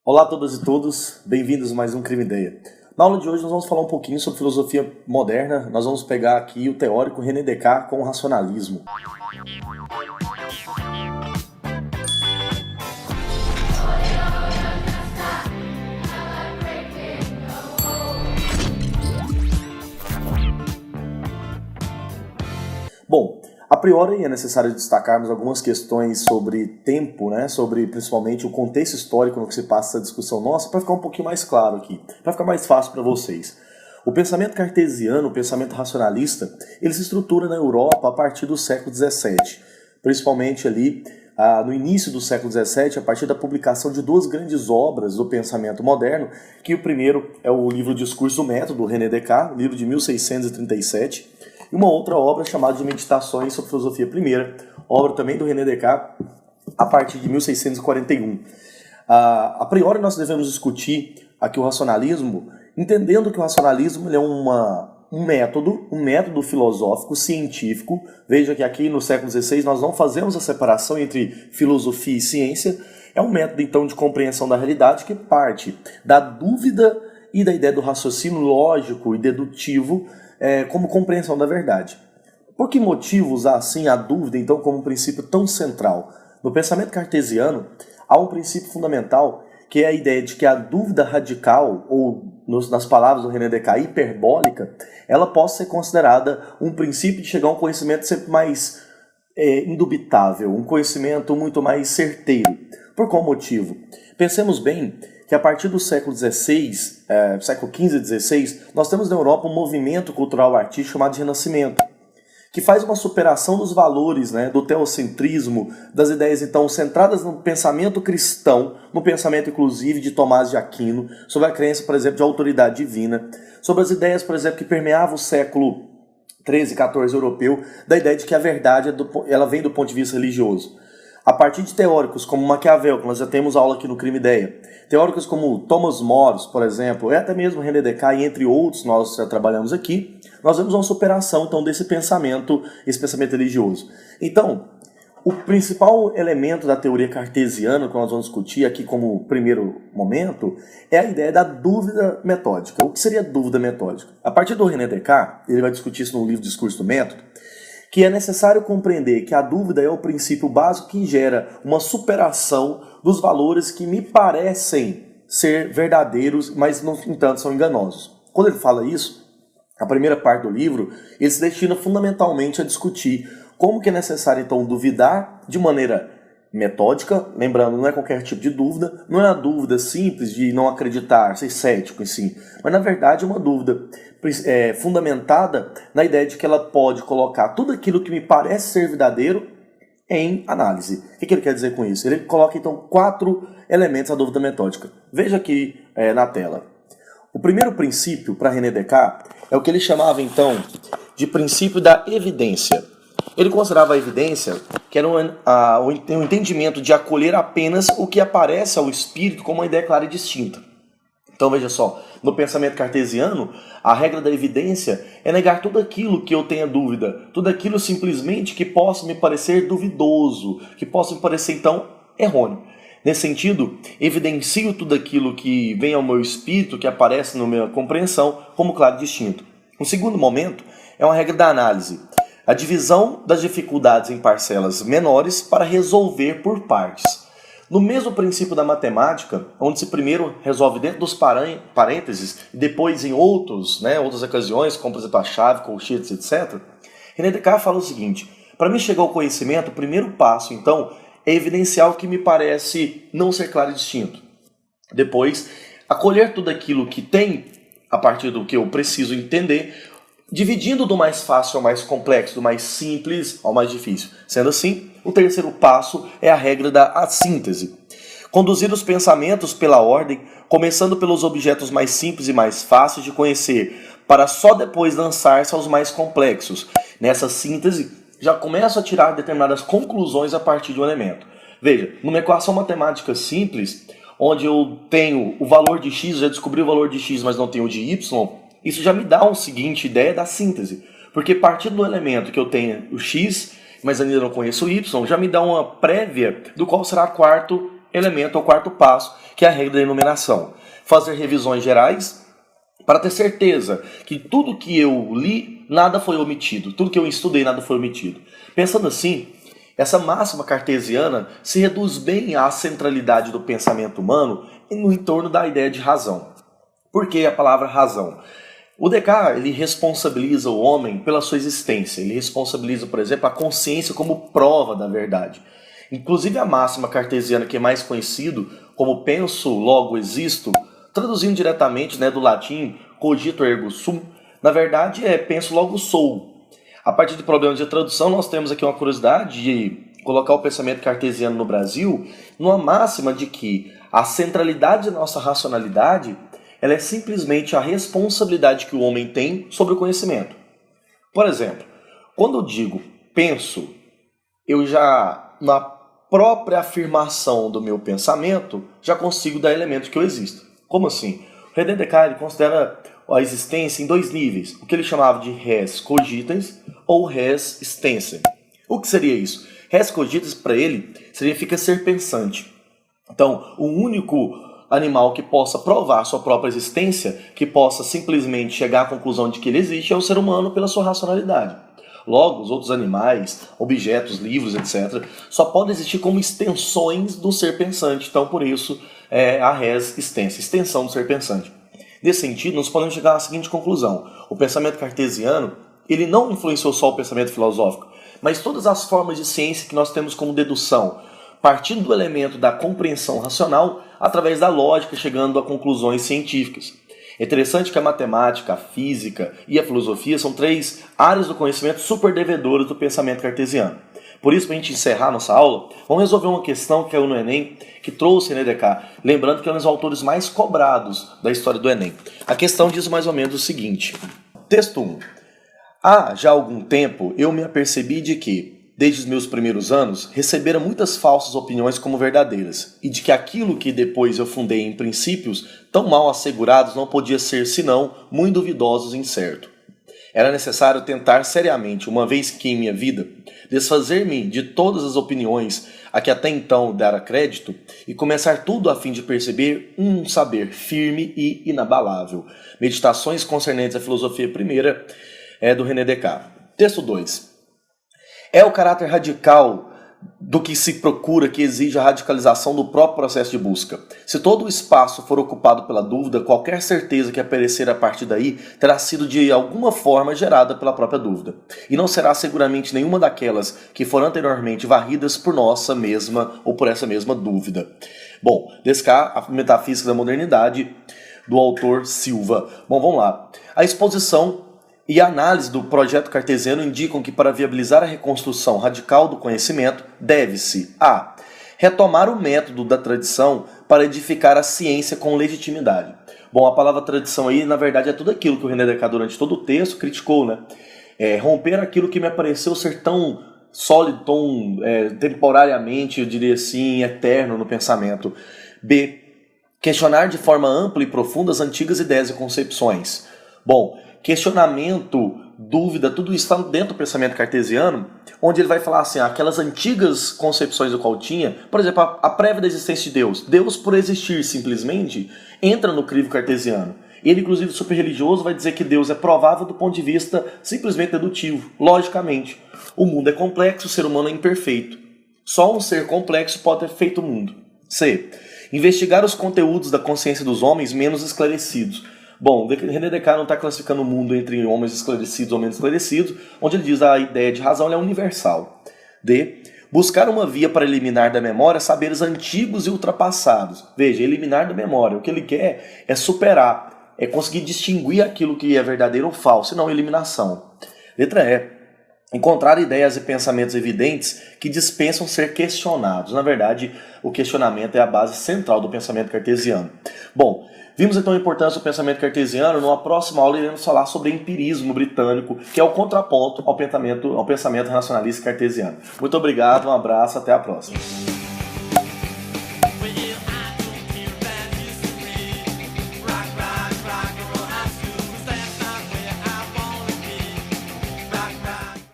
Olá a todas e todos, bem-vindos a mais um Crime Ideia. Na aula de hoje nós vamos falar um pouquinho sobre filosofia moderna, nós vamos pegar aqui o teórico René Descartes com o racionalismo. Bom, a priori é necessário destacarmos algumas questões sobre tempo, sobre principalmente o contexto histórico no que se passa essa discussão nossa, para ficar um pouquinho mais claro aqui, para ficar mais fácil para vocês. O pensamento cartesiano, o pensamento racionalista, ele se estrutura na Europa a partir do século XVII, principalmente ali no início do século XVII, a partir da publicação de duas grandes obras do pensamento moderno, que o primeiro é o livro Discurso do Método, do René Descartes, livro de 1637, e uma outra obra chamada de Meditações sobre Filosofia Primeira, obra também do René Descartes, a partir de 1641. A priori nós devemos discutir aqui o racionalismo, entendendo que o racionalismo ele é um método filosófico, científico. Veja que aqui no século XVI nós não fazemos a separação entre filosofia e ciência. É um método então de compreensão da realidade que parte da dúvida e da ideia do raciocínio lógico e dedutivo como compreensão da verdade. Por que motivo usar assim a dúvida então como um princípio tão central? No pensamento cartesiano há um princípio fundamental que é a ideia de que a dúvida radical, ou nas palavras do René Descartes, hiperbólica, ela possa ser considerada um princípio de chegar a um conhecimento sempre mais indubitável, um conhecimento muito mais certeiro. Por qual motivo? Pensemos bem que a partir do século XVI, século XV e XVI, nós temos na Europa um movimento cultural artístico chamado de Renascimento, que faz uma superação dos valores, do teocentrismo, das ideias então centradas no pensamento cristão, no pensamento inclusive de Tomás de Aquino, sobre a crença, por exemplo, de autoridade divina, sobre as ideias, por exemplo, que permeavam o século XIII e XIV europeu, da ideia de que a verdade ela vem do ponto de vista religioso. A partir de teóricos como Maquiavel, que nós já temos aula aqui no Crime Ideia, teóricos como Thomas More, por exemplo, e até mesmo René Descartes, e entre outros nós já trabalhamos aqui, nós vemos uma superação então desse pensamento, esse pensamento religioso. Então, o principal elemento da teoria cartesiana que nós vamos discutir aqui como primeiro momento é a ideia da dúvida metódica. O que seria dúvida metódica? A partir do René Descartes, ele vai discutir isso no livro Discurso do Método, que é necessário compreender que a dúvida é o princípio básico que gera uma superação dos valores que me parecem ser verdadeiros, mas, no entanto, são enganosos. Quando ele fala isso, a primeira parte do livro, ele se destina fundamentalmente a discutir como que é necessário, então, duvidar de maneira metódica, lembrando, não é qualquer tipo de dúvida, não é uma dúvida simples de não acreditar, ser cético em si, mas, na verdade, é uma dúvida fundamentada na ideia de que ela pode colocar tudo aquilo que me parece ser verdadeiro em análise. O que ele quer dizer com isso? Ele coloca, então, 4 elementos da dúvida metódica. Veja aqui na tela. O primeiro princípio, para René Descartes, é o que ele chamava, então, de princípio da evidência. Ele considerava a evidência que era um entendimento de acolher apenas o que aparece ao espírito como uma ideia clara e distinta. Então veja só, no pensamento cartesiano, a regra da evidência é negar tudo aquilo que eu tenha dúvida, tudo aquilo simplesmente que possa me parecer duvidoso, que possa me parecer então errôneo. Nesse sentido, evidencio tudo aquilo que vem ao meu espírito, que aparece na minha compreensão, como claro e distinto. Um segundo momento é uma regra da análise. A divisão das dificuldades em parcelas menores para resolver por partes. No mesmo princípio da matemática, onde se primeiro resolve dentro dos parênteses e depois em outras ocasiões, como por exemplo a chave, colchetes, etc., René Descartes fala o seguinte: para mim chegar ao conhecimento, o primeiro passo, então, é evidenciar o que me parece não ser claro e distinto. Depois, acolher tudo aquilo que tem, a partir do que eu preciso entender, dividindo do mais fácil ao mais complexo, do mais simples ao mais difícil. Sendo assim, o terceiro passo é a regra da síntese. Conduzir os pensamentos pela ordem, começando pelos objetos mais simples e mais fáceis de conhecer, para só depois lançar-se aos mais complexos. Nessa síntese, já começo a tirar determinadas conclusões a partir de um elemento. Veja, numa equação matemática simples, onde eu tenho o valor de x, já descobri o valor de x, mas não tenho o de y, isso já me dá uma seguinte ideia da síntese. Porque partindo do elemento que eu tenho o x, mas ainda não conheço o y, já me dá uma prévia do qual será o quarto elemento, o quarto passo, que é a regra da enumeração. Fazer revisões gerais para ter certeza que tudo que eu li, nada foi omitido. Tudo que eu estudei, nada foi omitido. Pensando assim, essa máxima cartesiana se reduz bem à centralidade do pensamento humano no entorno da ideia de razão. Por que a palavra razão? O Descartes, ele responsabiliza o homem pela sua existência. Ele responsabiliza, por exemplo, a consciência como prova da verdade. Inclusive a máxima cartesiana, que é mais conhecido como penso, logo existo, traduzindo diretamente, do latim cogito ergo sum, na verdade é penso, logo sou. A partir de problemas de tradução, nós temos aqui uma curiosidade de colocar o pensamento cartesiano no Brasil numa máxima de que a centralidade da nossa racionalidade ela é simplesmente a responsabilidade que o homem tem sobre o conhecimento. Por exemplo, quando eu digo penso, eu já, na própria afirmação do meu pensamento, já consigo dar elementos que eu existo. Como assim? O René Descartes considera a existência em dois níveis, o que ele chamava de res cogitans ou res extensa. O que seria isso? Res cogitans, para ele, significa ser pensante. Então, o único animal que possa provar sua própria existência, que possa simplesmente chegar à conclusão de que ele existe, é o ser humano pela sua racionalidade. Logo, os outros animais, objetos, livros, etc., só podem existir como extensões do ser pensante. Então, por isso, é a res extensa, extensão do ser pensante. Nesse sentido, nós podemos chegar à seguinte conclusão. O pensamento cartesiano, ele não influenciou só o pensamento filosófico, mas todas as formas de ciência que nós temos como dedução, partindo do elemento da compreensão racional, através da lógica, chegando a conclusões científicas. É interessante que a matemática, a física e a filosofia são três áreas do conhecimento super devedoras do pensamento cartesiano. Por isso, para a gente encerrar nossa aula, vamos resolver uma questão que caiu no Enem, que trouxe René Descartes, lembrando que é um dos autores mais cobrados da história do Enem. A questão diz mais ou menos o seguinte. Texto 1. Há já algum tempo eu me apercebi de que, desde os meus primeiros anos, recebera muitas falsas opiniões como verdadeiras, e de que aquilo que depois eu fundei em princípios, tão mal assegurados, não podia ser senão muito duvidosos e incerto. Era necessário tentar seriamente, uma vez que em minha vida, desfazer-me de todas as opiniões a que até então dera crédito, e começar tudo a fim de perceber um saber firme e inabalável. Meditações concernentes à filosofia primeira do René Descartes. Texto 2. É o caráter radical do que se procura que exige a radicalização do próprio processo de busca. Se todo o espaço for ocupado pela dúvida, qualquer certeza que aparecer a partir daí terá sido de alguma forma gerada pela própria dúvida. E não será seguramente nenhuma daquelas que foram anteriormente varridas por nossa mesma ou por essa mesma dúvida. Bom, Descartes, a Metafísica da Modernidade, do autor Silva. Bom, vamos lá. A exposição e a análise do projeto cartesiano indicam que para viabilizar a reconstrução radical do conhecimento, deve-se a. Retomar o método da tradição para edificar a ciência com legitimidade. Bom, a palavra tradição aí, na verdade, é tudo aquilo que o René Descartes, durante todo o texto, criticou, né? Romper aquilo que me pareceu ser tão sólido, tão temporariamente, eu diria assim, eterno no pensamento. B. Questionar de forma ampla e profunda as antigas ideias e concepções. Bom, questionamento, dúvida, tudo isso está dentro do pensamento cartesiano, onde ele vai falar assim, aquelas antigas concepções do qual tinha, por exemplo, a prévia da existência de Deus. Deus, por existir simplesmente, entra no crivo cartesiano. Ele, inclusive, super religioso, vai dizer que Deus é provável do ponto de vista simplesmente dedutivo, logicamente. O mundo é complexo, o ser humano é imperfeito. Só um ser complexo pode ter feito o mundo. C. Investigar os conteúdos da consciência dos homens menos esclarecidos. Bom, René Descartes não está classificando o mundo entre homens esclarecidos ou menos esclarecidos, onde ele diz que a ideia de razão é universal. D. Buscar uma via para eliminar da memória saberes antigos e ultrapassados. Veja, eliminar da memória. O que ele quer é superar, é conseguir distinguir aquilo que é verdadeiro ou falso, e não eliminação. Letra E. Encontrar ideias e pensamentos evidentes que dispensam ser questionados. Na verdade, o questionamento é a base central do pensamento cartesiano. Bom, vimos então a importância do pensamento cartesiano. Numa próxima aula iremos falar sobre empirismo britânico, que é o contraponto ao pensamento racionalista cartesiano. Muito obrigado, um abraço, até a próxima.